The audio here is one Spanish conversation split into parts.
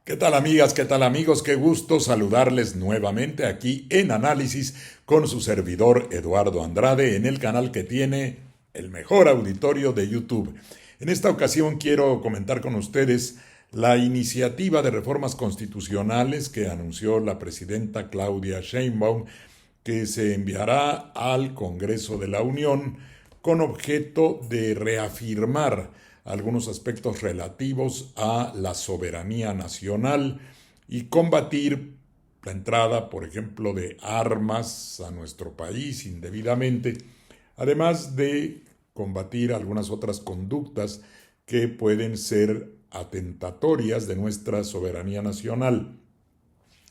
¿Qué tal amigas? ¿Qué tal amigos? Qué gusto saludarles nuevamente aquí en Análisis con su servidor Eduardo Andrade en el canal que tiene el mejor auditorio de YouTube. En esta ocasión quiero comentar con ustedes la iniciativa de reformas constitucionales que anunció la presidenta Claudia Sheinbaum, que se enviará al Congreso de la Unión con objeto de reafirmar algunos aspectos relativos a la soberanía nacional y combatir la entrada, por ejemplo, de armas a nuestro país indebidamente, además de combatir algunas otras conductas que pueden ser atentatorias de nuestra soberanía nacional.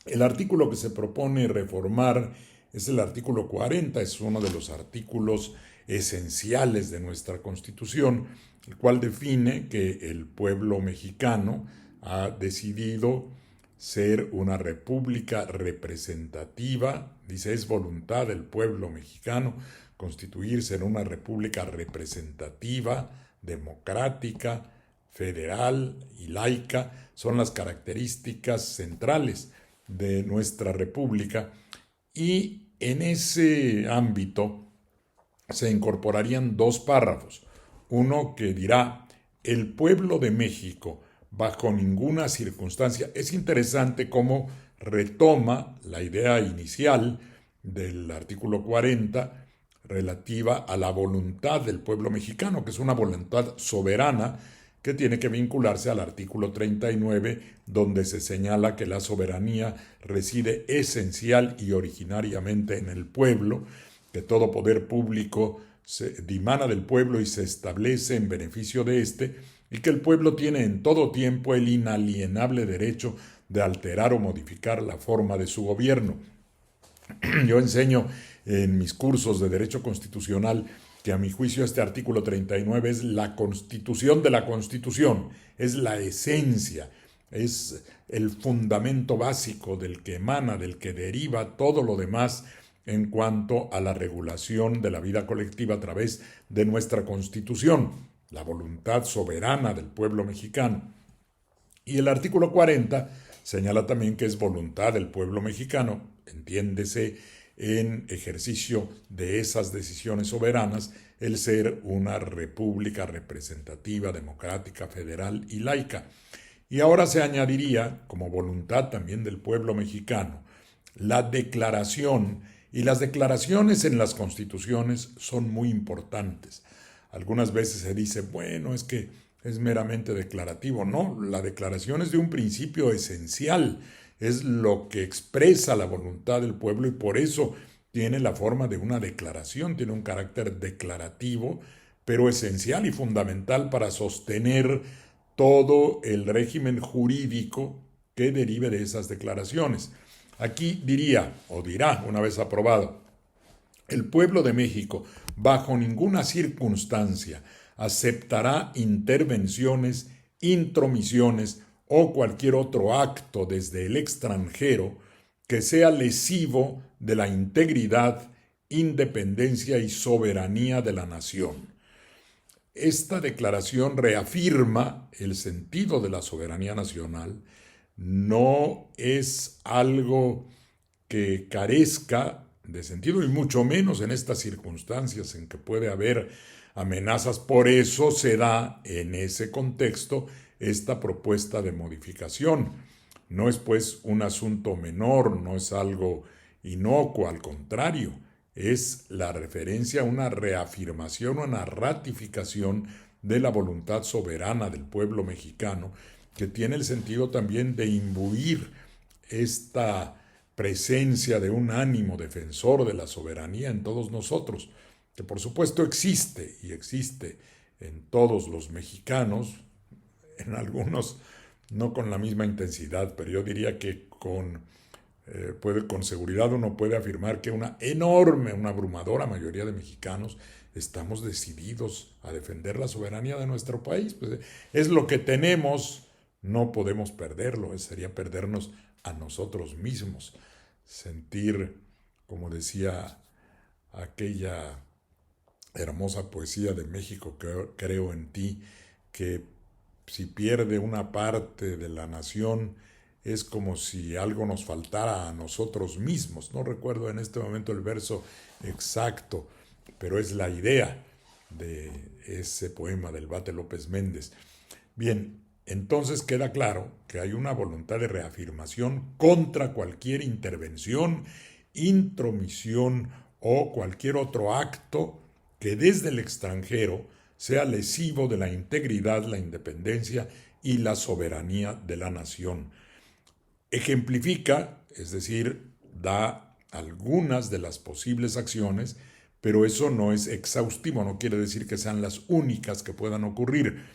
El artículo que se propone reformar es el artículo 40, es uno de los artículos esenciales de nuestra Constitución, el cual define que el pueblo mexicano ha decidido ser una república representativa, dice, es voluntad del pueblo mexicano constituirse en una república representativa, democrática, federal y laica, son las características centrales de nuestra república, y en ese ámbito se incorporarían dos párrafos. Uno que dirá: el pueblo de México, bajo ninguna circunstancia. Es interesante cómo retoma la idea inicial del artículo 40 relativa a la voluntad del pueblo mexicano, que es una voluntad soberana que tiene que vincularse al artículo 39, donde se señala que la soberanía reside esencial y originariamente en el pueblo, que todo poder público dimana del pueblo y se establece en beneficio de éste, y que el pueblo tiene en todo tiempo el inalienable derecho de alterar o modificar la forma de su gobierno. Yo enseño en mis cursos de Derecho Constitucional que a mi juicio este artículo 39 es la constitución de la Constitución, es la esencia, es el fundamento básico del que emana, del que deriva todo lo demás en cuanto a la regulación de la vida colectiva a través de nuestra Constitución, la voluntad soberana del pueblo mexicano. Y el artículo 40 señala también que es voluntad del pueblo mexicano, entiéndese en ejercicio de esas decisiones soberanas, el ser una república representativa, democrática, federal y laica. Y ahora se añadiría, como voluntad también del pueblo mexicano, la declaración, y las declaraciones en las constituciones son muy importantes. Algunas veces se dice, bueno, es que es meramente declarativo. No, la declaración es de un principio esencial, es lo que expresa la voluntad del pueblo y por eso tiene la forma de una declaración, tiene un carácter declarativo, pero esencial y fundamental para sostener todo el régimen jurídico que derive de esas declaraciones. Aquí diría, o dirá, una vez aprobado, el pueblo de México, bajo ninguna circunstancia, aceptará intervenciones, intromisiones o cualquier otro acto desde el extranjero que sea lesivo de la integridad, independencia y soberanía de la nación. Esta declaración reafirma el sentido de la soberanía nacional, no es algo que carezca de sentido y mucho menos en estas circunstancias en que puede haber amenazas. Por eso se da en ese contexto esta propuesta de modificación. No es pues un asunto menor, no es algo inocuo, al contrario, es la referencia a una reafirmación, una ratificación de la voluntad soberana del pueblo mexicano, que tiene el sentido también de imbuir esta presencia de un ánimo defensor de la soberanía en todos nosotros, que por supuesto existe y existe en todos los mexicanos, en algunos no con la misma intensidad, pero yo diría que con seguridad uno puede afirmar que una enorme, una abrumadora mayoría de mexicanos estamos decididos a defender la soberanía de nuestro país. Pues es lo que tenemos, no podemos perderlo, sería perdernos a nosotros mismos. Sentir, como decía aquella hermosa poesía de México, creo en ti, que si pierde una parte de la nación, es como si algo nos faltara a nosotros mismos. No recuerdo en este momento el verso exacto, pero es la idea de ese poema del Bate López Méndez. Bien, entonces queda claro que hay una voluntad de reafirmación contra cualquier intervención, intromisión o cualquier otro acto que desde el extranjero sea lesivo de la integridad, la independencia y la soberanía de la nación. Ejemplifica, es decir, da algunas de las posibles acciones, pero eso no es exhaustivo, no quiere decir que sean las únicas que puedan ocurrir,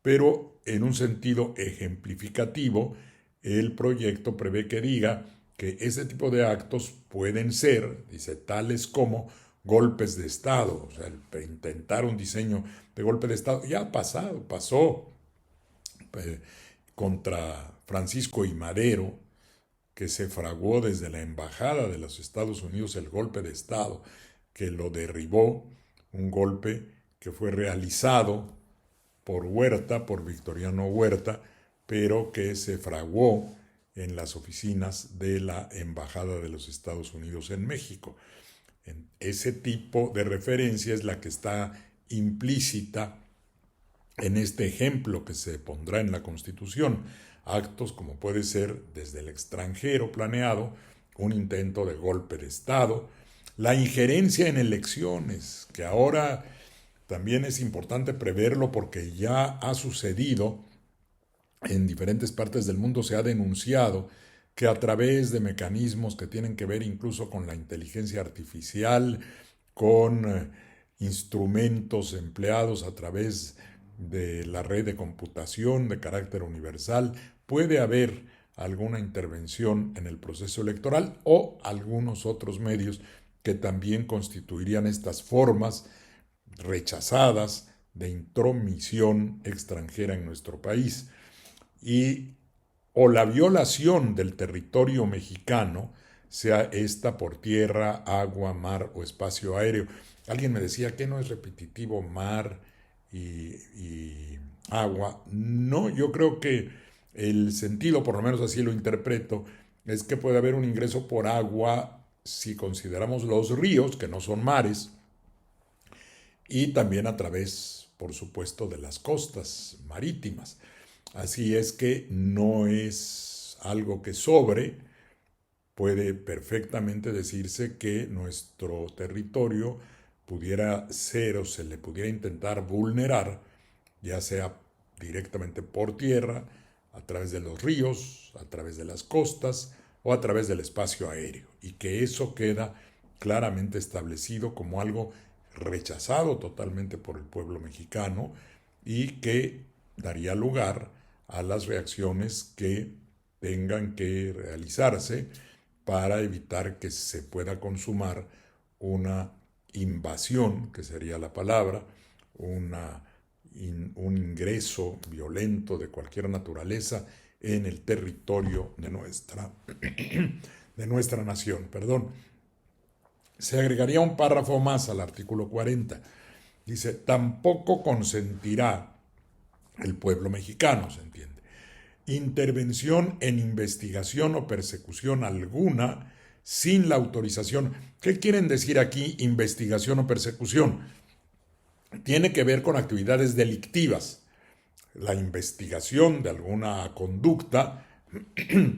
pero en un sentido ejemplificativo, el proyecto prevé que diga que ese tipo de actos pueden ser, dice, tales como golpes de Estado, o sea, intentar un diseño de golpe de Estado, ya ha pasado, pasó contra Francisco I. Madero, que se fraguó desde la Embajada de los Estados Unidos el golpe de Estado, que lo derribó, un golpe que fue realizado por Huerta, por Victoriano Huerta, pero que se fraguó en las oficinas de la Embajada de los Estados Unidos en México. Ese tipo de referencia es la que está implícita en este ejemplo que se pondrá en la Constitución. Actos como puede ser desde el extranjero planeado, un intento de golpe de Estado, la injerencia en elecciones, que ahora también es importante preverlo porque ya ha sucedido en diferentes partes del mundo, se ha denunciado que a través de mecanismos que tienen que ver incluso con la inteligencia artificial, con instrumentos empleados a través de la red de computación de carácter universal, puede haber alguna intervención en el proceso electoral o algunos otros medios que también constituirían estas formas rechazadas de intromisión extranjera en nuestro país. Y o la violación del territorio mexicano, sea esta por tierra, agua, mar o espacio aéreo. Alguien me decía que no es repetitivo mar y agua. No, yo creo que el sentido, por lo menos así lo interpreto, es que puede haber un ingreso por agua si consideramos los ríos, que no son mares, y también a través, por supuesto, de las costas marítimas. Así es que no es algo que sobre, puede perfectamente decirse que nuestro territorio pudiera ser o se le pudiera intentar vulnerar, ya sea directamente por tierra, a través de los ríos, a través de las costas o a través del espacio aéreo, y que eso queda claramente establecido como algo rechazado totalmente por el pueblo mexicano y que daría lugar a las reacciones que tengan que realizarse para evitar que se pueda consumar una invasión, que sería la palabra, un ingreso violento de cualquier naturaleza en el territorio de nuestra nación. Perdón. Se agregaría un párrafo más al artículo 40. Dice, tampoco consentirá el pueblo mexicano, se entiende, intervención en investigación o persecución alguna sin la autorización. ¿Qué quieren decir aquí investigación o persecución? Tiene que ver con actividades delictivas. La investigación de alguna conducta,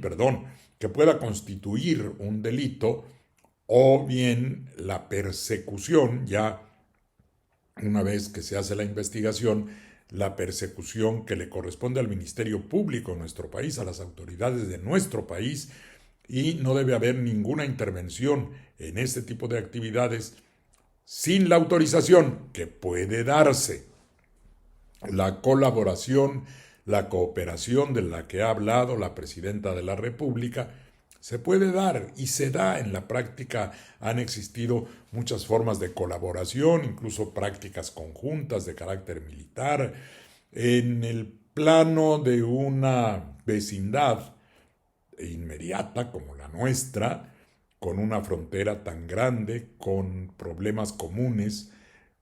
perdón, que pueda constituir un delito, o bien la persecución, ya una vez que se hace la investigación, la persecución que le corresponde al Ministerio Público de nuestro país, a las autoridades de nuestro país, y no debe haber ninguna intervención en este tipo de actividades sin la autorización que puede darse. La colaboración, la cooperación de la que ha hablado la Presidenta de la República, se puede dar y se da en la práctica. Han existido muchas formas de colaboración, incluso prácticas conjuntas de carácter militar. En el plano de una vecindad inmediata como la nuestra, con una frontera tan grande, con problemas comunes,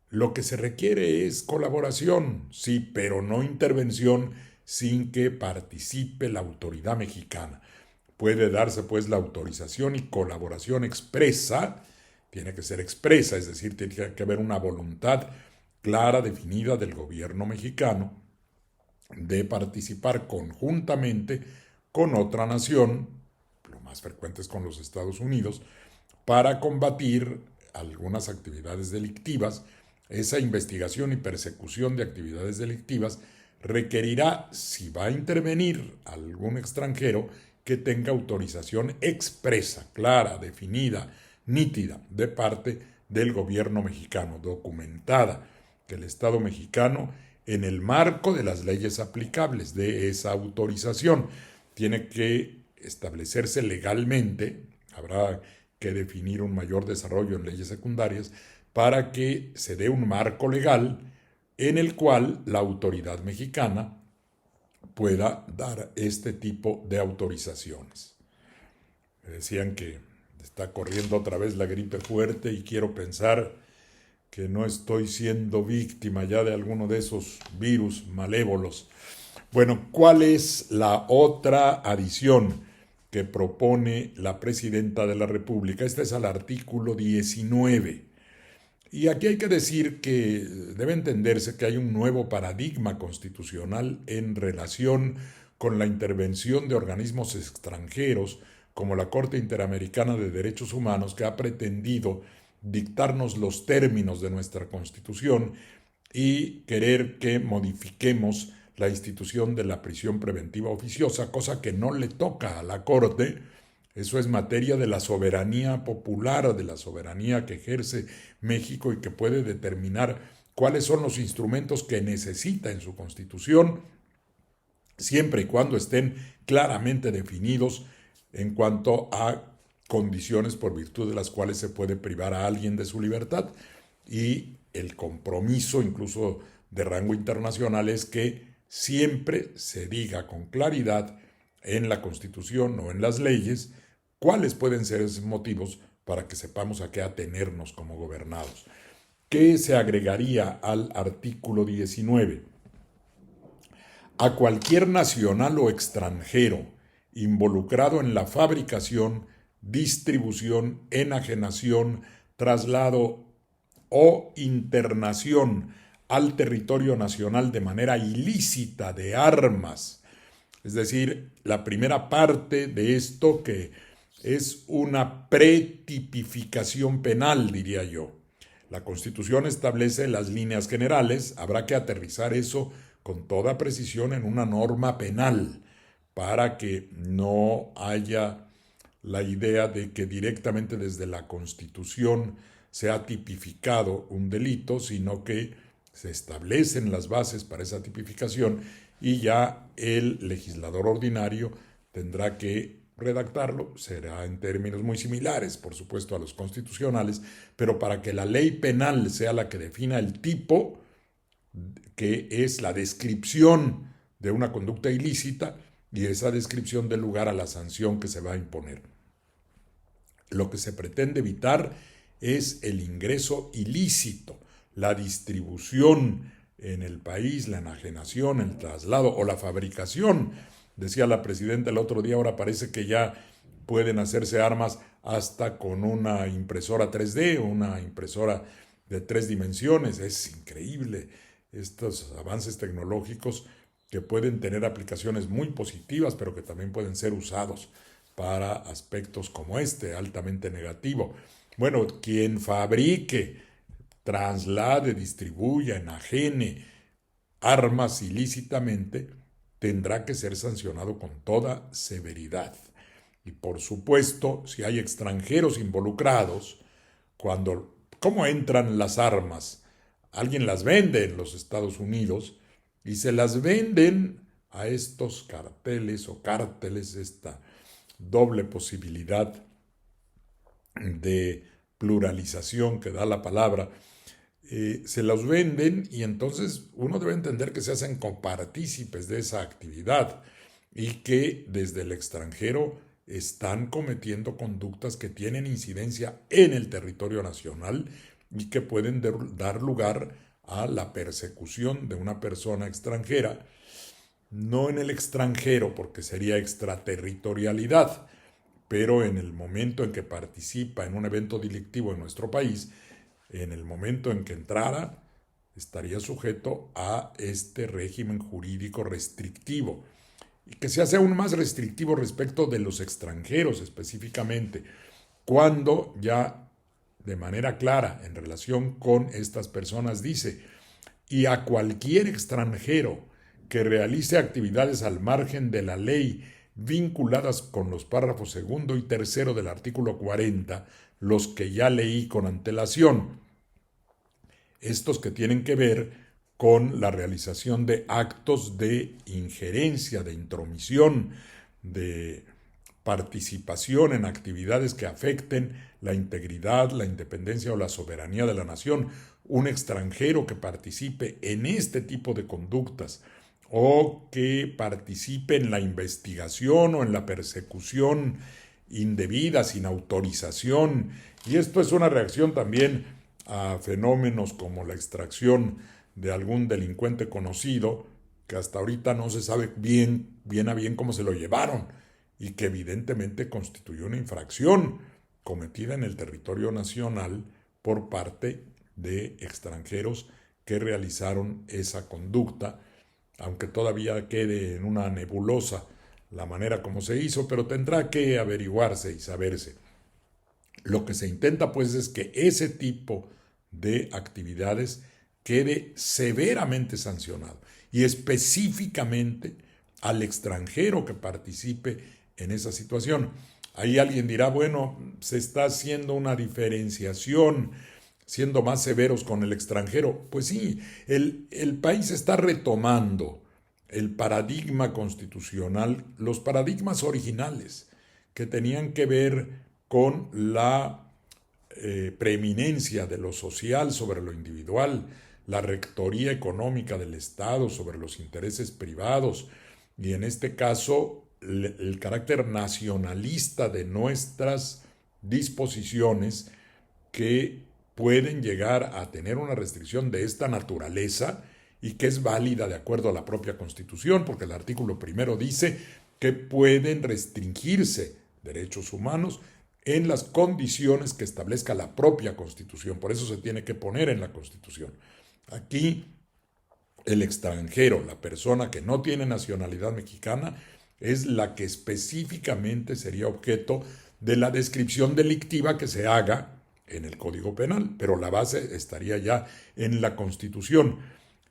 lo que se requiere es colaboración, sí, pero no intervención sin que participe la autoridad mexicana. Puede darse pues la autorización y colaboración expresa, tiene que ser expresa, es decir, tiene que haber una voluntad clara, definida del gobierno mexicano de participar conjuntamente con otra nación, lo más frecuente es con los Estados Unidos, para combatir algunas actividades delictivas. Esa investigación y persecución de actividades delictivas requerirá, si va a intervenir algún extranjero, que tenga autorización expresa, clara, definida, nítida, de parte del gobierno mexicano, documentada, que el Estado mexicano, en el marco de las leyes aplicables de esa autorización, tiene que establecerse legalmente, habrá que definir un mayor desarrollo en leyes secundarias, para que se dé un marco legal en el cual la autoridad mexicana pueda dar este tipo de autorizaciones. Me decían que está corriendo otra vez la gripe fuerte y quiero pensar que no estoy siendo víctima ya de alguno de esos virus malévolos. Bueno, ¿cuál es la otra adición que propone la presidenta de la República? Este es al artículo 19. Y aquí hay que decir que debe entenderse que hay un nuevo paradigma constitucional en relación con la intervención de organismos extranjeros como la Corte Interamericana de Derechos Humanos, que ha pretendido dictarnos los términos de nuestra Constitución y querer que modifiquemos la institución de la prisión preventiva oficiosa, cosa que no le toca a la Corte. Eso es materia de la soberanía popular, de la soberanía que ejerce México y que puede determinar cuáles son los instrumentos que necesita en su Constitución, siempre y cuando estén claramente definidos en cuanto a condiciones por virtud de las cuales se puede privar a alguien de su libertad. Y el compromiso, incluso de rango internacional, es que siempre se diga con claridad en la Constitución o en las leyes cuáles pueden ser esos motivos para que sepamos a qué atenernos como gobernados. ¿Qué se agregaría al artículo 19? A cualquier nacional o extranjero involucrado en la fabricación, distribución, enajenación, traslado o internación al territorio nacional de manera ilícita de armas. Es decir, la primera parte de esto, que es una pretipificación penal, diría yo. La Constitución establece las líneas generales, habrá que aterrizar eso con toda precisión en una norma penal para que no haya la idea de que directamente desde la Constitución se ha tipificado un delito, sino que se establecen las bases para esa tipificación y ya el legislador ordinario tendrá que redactarlo, será en términos muy similares, por supuesto, a los constitucionales, pero para que la ley penal sea la que defina el tipo, que es la descripción de una conducta ilícita, y esa descripción dé lugar a la sanción que se va a imponer. Lo que se pretende evitar es el ingreso ilícito, la distribución en el país, la enajenación, el traslado o la fabricación. Decía la presidenta el otro día, ahora parece que ya pueden hacerse armas hasta con una impresora 3D, una impresora de 3 dimensiones. Es increíble estos avances tecnológicos que pueden tener aplicaciones muy positivas, pero que también pueden ser usados para aspectos como este, altamente negativo. Bueno, quien fabrique, traslade, distribuya, enajene armas ilícitamente, tendrá que ser sancionado con toda severidad. Y por supuesto, si hay extranjeros involucrados, ¿cómo entran las armas? Alguien las vende en los Estados Unidos y se las venden a estos carteles o cárteles, esta doble posibilidad de pluralización que da la palabra, se los venden y entonces uno debe entender que se hacen copartícipes de esa actividad y que desde el extranjero están cometiendo conductas que tienen incidencia en el territorio nacional y que pueden dar lugar a la persecución de una persona extranjera no en el extranjero, porque sería extraterritorialidad, pero en el momento en que participa en un evento delictivo en nuestro país, en el momento en que entrara, estaría sujeto a este régimen jurídico restrictivo, y que se hace aún más restrictivo respecto de los extranjeros específicamente, cuando ya de manera clara en relación con estas personas dice: y a cualquier extranjero que realice actividades al margen de la ley vinculadas con los párrafos segundo y tercero del artículo 40, los que ya leí con antelación, estos que tienen que ver con la realización de actos de injerencia, de intromisión, de participación en actividades que afecten la integridad, la independencia o la soberanía de la nación. Un extranjero que participe en este tipo de conductas o que participe en la investigación o en la persecución indebida, sin autorización. Y esto es una reacción también a fenómenos como la extracción de algún delincuente conocido, que hasta ahorita no se sabe bien a bien cómo se lo llevaron, y que evidentemente constituyó una infracción cometida en el territorio nacional por parte de extranjeros que realizaron esa conducta, aunque todavía quede en una nebulosa la manera como se hizo, pero tendrá que averiguarse y saberse. Lo que se intenta pues es que ese tipo de actividades quede severamente sancionado, y específicamente al extranjero que participe en esa situación. Ahí alguien dirá, bueno, se está haciendo una diferenciación, siendo más severos con el extranjero. Pues sí, el país está retomando el paradigma constitucional, los paradigmas originales que tenían que ver con la preeminencia de lo social sobre lo individual, la rectoría económica del Estado sobre los intereses privados, y en este caso el carácter nacionalista de nuestras disposiciones, que pueden llegar a tener una restricción de esta naturaleza y que es válida de acuerdo a la propia Constitución, porque el artículo primero dice que pueden restringirse derechos humanos en las condiciones que establezca la propia Constitución. Por eso se tiene que poner en la Constitución. Aquí el extranjero, la persona que no tiene nacionalidad mexicana, es la que específicamente sería objeto de la descripción delictiva que se haga en el Código Penal, pero la base estaría ya en la Constitución.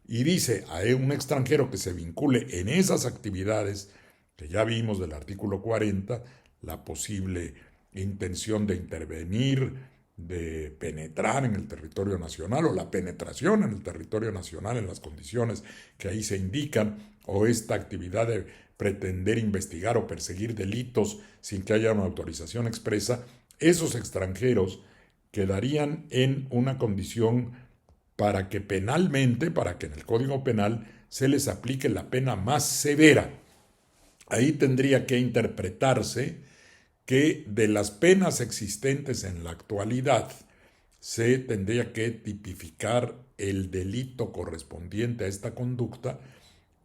Y dice a un extranjero que se vincule en esas actividades que ya vimos del artículo 40, la posible intención de intervenir, de penetrar en el territorio nacional, o la penetración en el territorio nacional en las condiciones que ahí se indican, o esta actividad de pretender investigar o perseguir delitos sin que haya una autorización expresa, esos extranjeros quedarían en una condición para que penalmente, para que en el Código Penal se les aplique la pena más severa. Ahí tendría que interpretarse que de las penas existentes en la actualidad se tendría que tipificar el delito correspondiente a esta conducta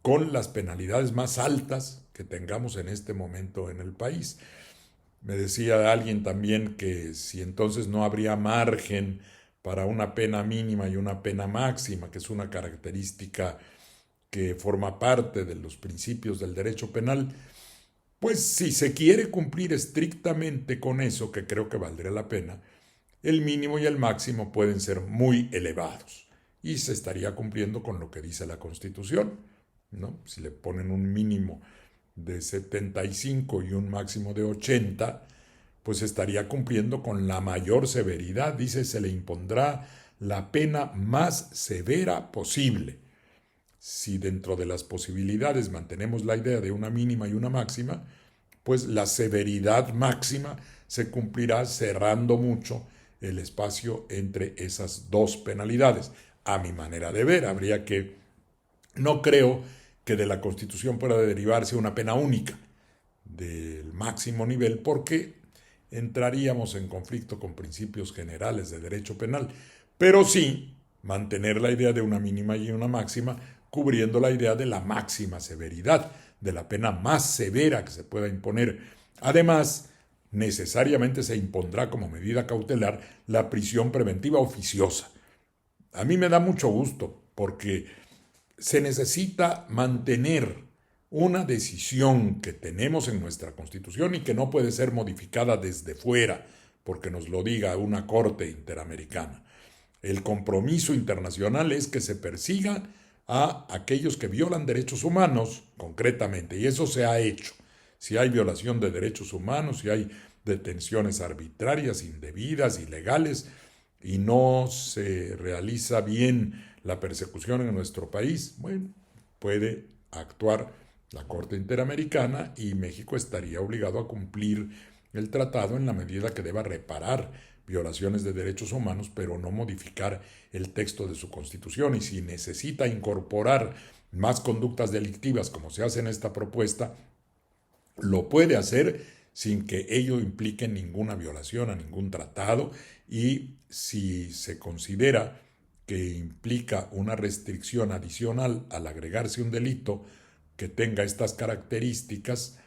con las penalidades más altas que tengamos en este momento en el país. Me decía alguien también que si entonces no habría margen para una pena mínima y una pena máxima, que es una característica que forma parte de los principios del derecho penal, pues si se quiere cumplir estrictamente con eso, que creo que valdría la pena, el mínimo y el máximo pueden ser muy elevados y se estaría cumpliendo con lo que dice la Constitución, ¿no? Si le ponen un mínimo de 75 y un máximo de 80, pues estaría cumpliendo con la mayor severidad. Dice, se le impondrá la pena más severa posible. Si dentro de las posibilidades mantenemos la idea de una mínima y una máxima, pues la severidad máxima se cumplirá cerrando mucho el espacio entre esas dos penalidades. A mi manera de ver, no creo que de la Constitución pueda derivarse una pena única del máximo nivel, porque entraríamos en conflicto con principios generales de derecho penal, pero sí mantener la idea de una mínima y una máxima cubriendo la idea de la máxima severidad, de la pena más severa que se pueda imponer. Además, necesariamente se impondrá como medida cautelar la prisión preventiva oficiosa. A mí me da mucho gusto porque se necesita mantener una decisión que tenemos en nuestra Constitución y que no puede ser modificada desde fuera porque nos lo diga una corte interamericana. El compromiso internacional es que se persiga a aquellos que violan derechos humanos, concretamente, y eso se ha hecho. Si hay violación de derechos humanos, si hay detenciones arbitrarias, indebidas, ilegales, y no se realiza bien la persecución en nuestro país, bueno, puede actuar la Corte Interamericana y México estaría obligado a cumplir el tratado en la medida que deba reparar violaciones de derechos humanos, pero no modificar el texto de su Constitución. Y si necesita incorporar más conductas delictivas, como se hace en esta propuesta, lo puede hacer sin que ello implique ninguna violación a ningún tratado, y si se considera que implica una restricción adicional al agregarse un delito que tenga estas características,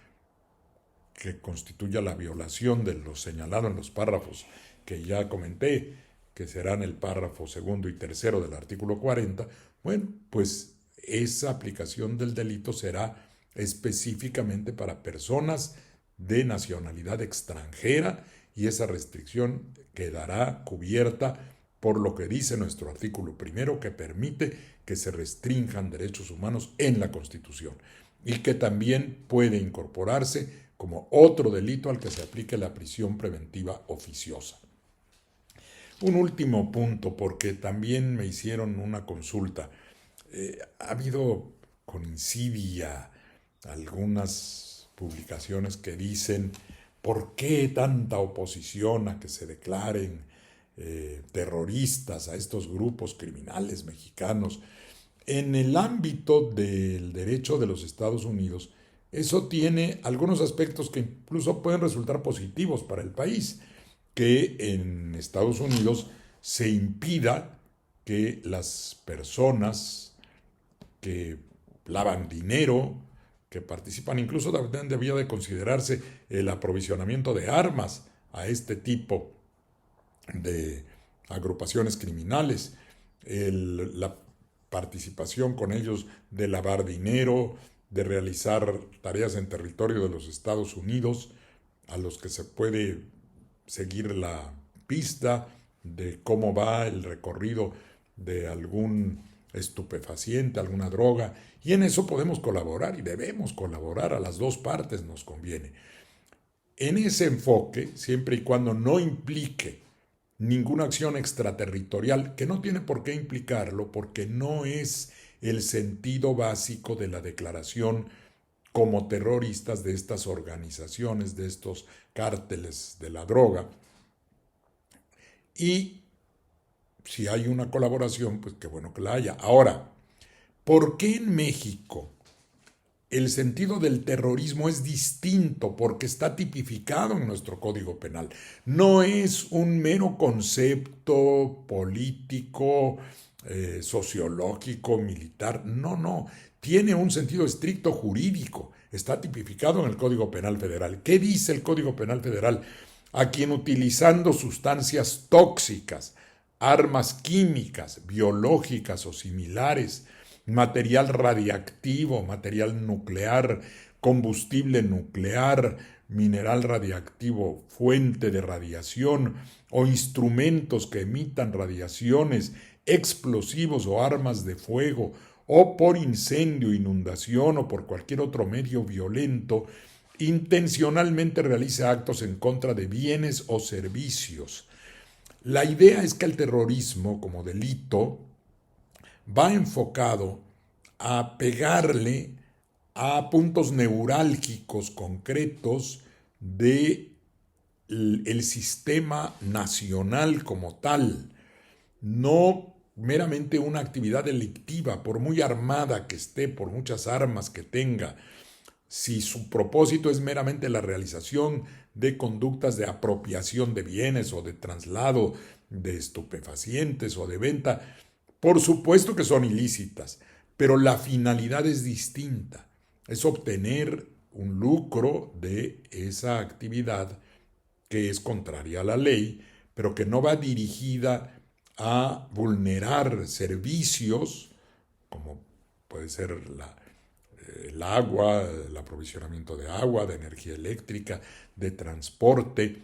que constituya la violación de lo señalado en los párrafos que ya comenté, que serán el párrafo segundo y tercero del artículo 40, bueno, pues esa aplicación del delito será específicamente para personas de nacionalidad extranjera y esa restricción quedará cubierta por lo que dice nuestro artículo primero, que permite que se restrinjan derechos humanos en la Constitución y que también puede incorporarse como otro delito al que se aplique la prisión preventiva oficiosa. Un último punto, porque también me hicieron una consulta. Ha habido con insidia algunas publicaciones que dicen ¿por qué tanta oposición a que se declaren terroristas a estos grupos criminales mexicanos? En el ámbito del derecho de los Estados Unidos, eso tiene algunos aspectos que incluso pueden resultar positivos para el país, que en Estados Unidos se impida que las personas que lavan dinero, que participan, incluso debía de considerarse el aprovisionamiento de armas a este tipo de agrupaciones criminales, la participación con ellos de lavar dinero, de realizar tareas en territorio de los Estados Unidos, a los que se puede seguir la pista de cómo va el recorrido de algún estupefaciente, alguna droga, y en eso podemos colaborar y debemos colaborar, a las dos partes nos conviene. En ese enfoque, siempre y cuando no implique ninguna acción extraterritorial, que no tiene por qué implicarlo, porque no es el sentido básico de la declaración como terroristas de estas organizaciones, de estos cárteles de la droga. Y si hay una colaboración, pues qué bueno que la haya. Ahora, ¿por qué en México el sentido del terrorismo es distinto? Porque está tipificado en nuestro Código Penal. No es un mero concepto político, sociológico, militar. No. Tiene un sentido estricto jurídico. Está tipificado en el Código Penal Federal. ¿Qué dice el Código Penal Federal? A quien utilizando sustancias tóxicas, armas químicas, biológicas o similares, material radiactivo, material nuclear, combustible nuclear, mineral radiactivo, fuente de radiación o instrumentos que emitan radiaciones, explosivos o armas de fuego, o por incendio, inundación o por cualquier otro medio violento, intencionalmente realiza actos en contra de bienes o servicios. La idea es que el terrorismo como delito va enfocado a pegarle a puntos neurálgicos concretos del sistema nacional como tal, no meramente una actividad delictiva, por muy armada que esté, por muchas armas que tenga. Si su propósito es meramente la realización de conductas de apropiación de bienes o de traslado de estupefacientes o de venta, por supuesto que son ilícitas, pero la finalidad es distinta. Es obtener un lucro de esa actividad que es contraria a la ley, pero que no va dirigida a vulnerar servicios, como puede ser el agua, el aprovisionamiento de agua, de energía eléctrica, de transporte,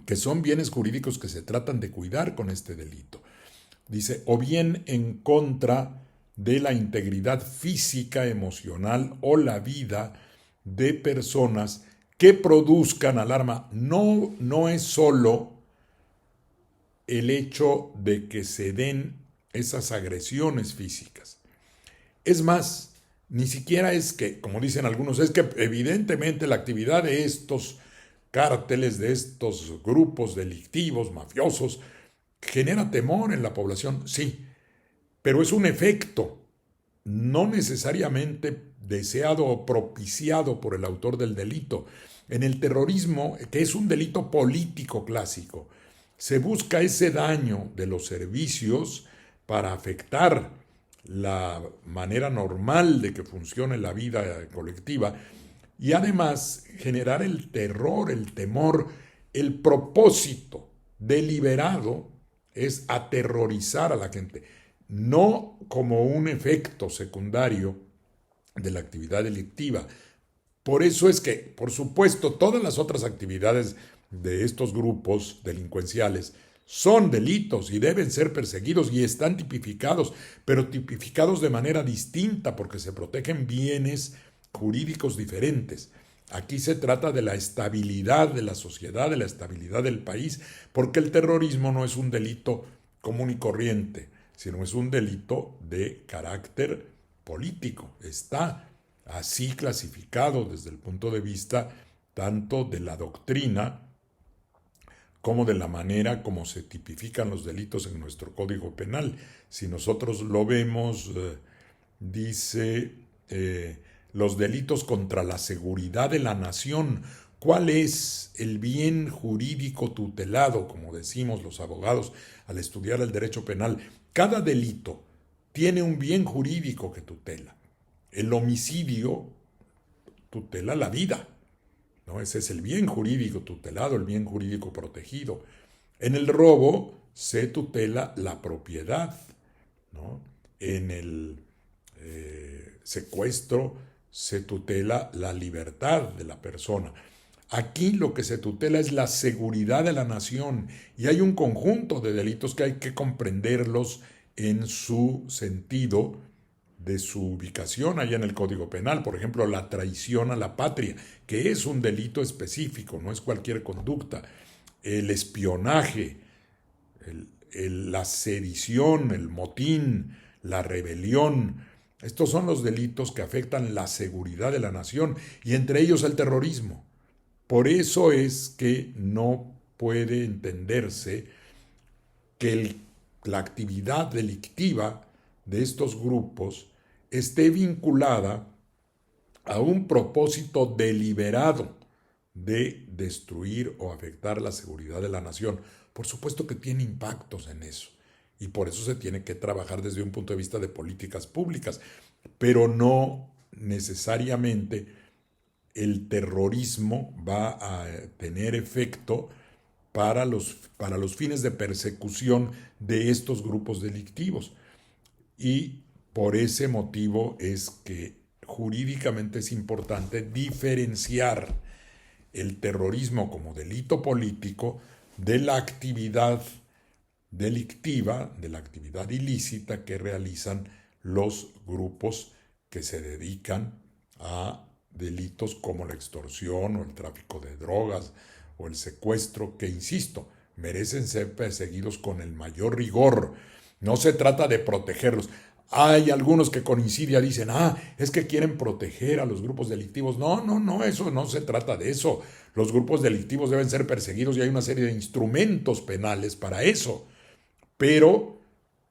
que son bienes jurídicos que se tratan de cuidar con este delito. Dice, o bien en contra de la integridad física, emocional o la vida de personas que produzcan alarma. No es solo el hecho de que se den esas agresiones físicas. Es más, ni siquiera es que, como dicen algunos, es que evidentemente la actividad de estos cárteles, de estos grupos delictivos, mafiosos, genera temor en la población, sí, pero es un efecto, no necesariamente deseado o propiciado por el autor del delito. En el terrorismo, que es un delito político clásico, se busca ese daño de los servicios para afectar la manera normal de que funcione la vida colectiva y además generar el terror, el temor, el propósito deliberado es aterrorizar a la gente, no como un efecto secundario de la actividad delictiva. Por eso es que, por supuesto, todas las otras actividades de estos grupos delincuenciales son delitos y deben ser perseguidos y están tipificados, pero tipificados de manera distinta porque se protegen bienes jurídicos diferentes. Aquí se trata de la estabilidad de la sociedad, de la estabilidad del país, porque el terrorismo no es un delito común y corriente, sino es un delito de carácter político. Está así clasificado desde el punto de vista tanto de la doctrina como de la manera como se tipifican los delitos en nuestro Código Penal. Si nosotros lo vemos, dice los delitos contra la seguridad de la nación. ¿Cuál es el bien jurídico tutelado, como decimos los abogados al estudiar el derecho penal? Cada delito tiene un bien jurídico que tutela. El homicidio tutela la vida, ¿no? Ese es el bien jurídico tutelado, el bien jurídico protegido. En el robo se tutela la propiedad, ¿no? En el secuestro se tutela la libertad de la persona. Aquí lo que se tutela es la seguridad de la nación y hay un conjunto de delitos que hay que comprenderlos en su sentido de su ubicación allá en el Código Penal. Por ejemplo, la traición a la patria, que es un delito específico, no es cualquier conducta. El espionaje, la sedición, el motín, la rebelión. Estos son los delitos que afectan la seguridad de la nación y entre ellos el terrorismo. Por eso es que no puede entenderse que la actividad delictiva de estos grupos esté vinculada a un propósito deliberado de destruir o afectar la seguridad de la nación. Por supuesto que tiene impactos en eso y por eso se tiene que trabajar desde un punto de vista de políticas públicas, pero no necesariamente el terrorismo va a tener efecto para los fines de persecución de estos grupos delictivos. Y por ese motivo es que jurídicamente es importante diferenciar el terrorismo como delito político de la actividad delictiva, de la actividad ilícita que realizan los grupos que se dedican a delitos como la extorsión o el tráfico de drogas o el secuestro, que insisto, merecen ser perseguidos con el mayor rigor. No se trata de protegerlos. Hay algunos que con insidia dicen, es que quieren proteger a los grupos delictivos. No, eso no se trata de eso. Los grupos delictivos deben ser perseguidos y hay una serie de instrumentos penales para eso. Pero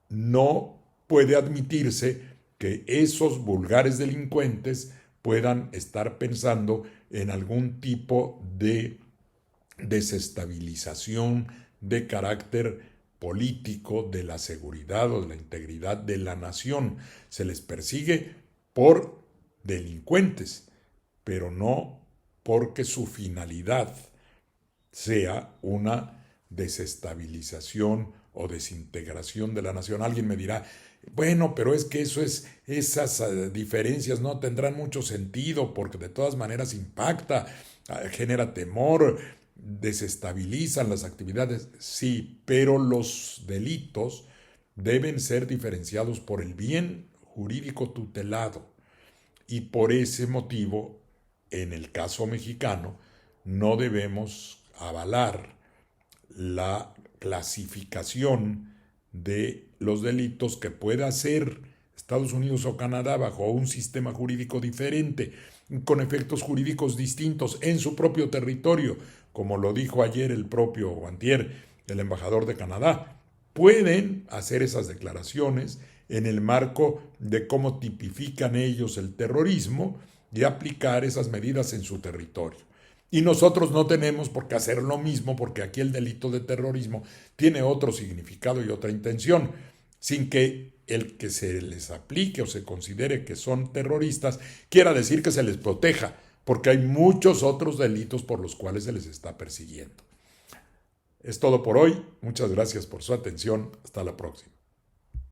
no puede admitirse que esos vulgares delincuentes puedan estar pensando en algún tipo de desestabilización de carácter político de la seguridad o de la integridad de la nación. Se les persigue por delincuentes, pero no porque su finalidad sea una desestabilización o desintegración de la nación. Alguien me dirá, bueno, pero es que esas diferencias no tendrán mucho sentido porque de todas maneras impacta, genera temor, desestabilizan las actividades. Sí, pero los delitos deben ser diferenciados por el bien jurídico tutelado. Y por ese motivo, en el caso mexicano, no debemos avalar la clasificación de los delitos que pueda hacer Estados Unidos o Canadá bajo un sistema jurídico diferente, con efectos jurídicos distintos en su propio territorio, como lo dijo ayer el propio o antier, el embajador de Canadá. Pueden hacer esas declaraciones en el marco de cómo tipifican ellos el terrorismo y aplicar esas medidas en su territorio. Y nosotros no tenemos por qué hacer lo mismo, porque aquí el delito de terrorismo tiene otro significado y otra intención, sin que el que se les aplique o se considere que son terroristas quiera decir que se les proteja, porque hay muchos otros delitos por los cuales se les está persiguiendo. Es todo por hoy. Muchas gracias por su atención. Hasta la próxima.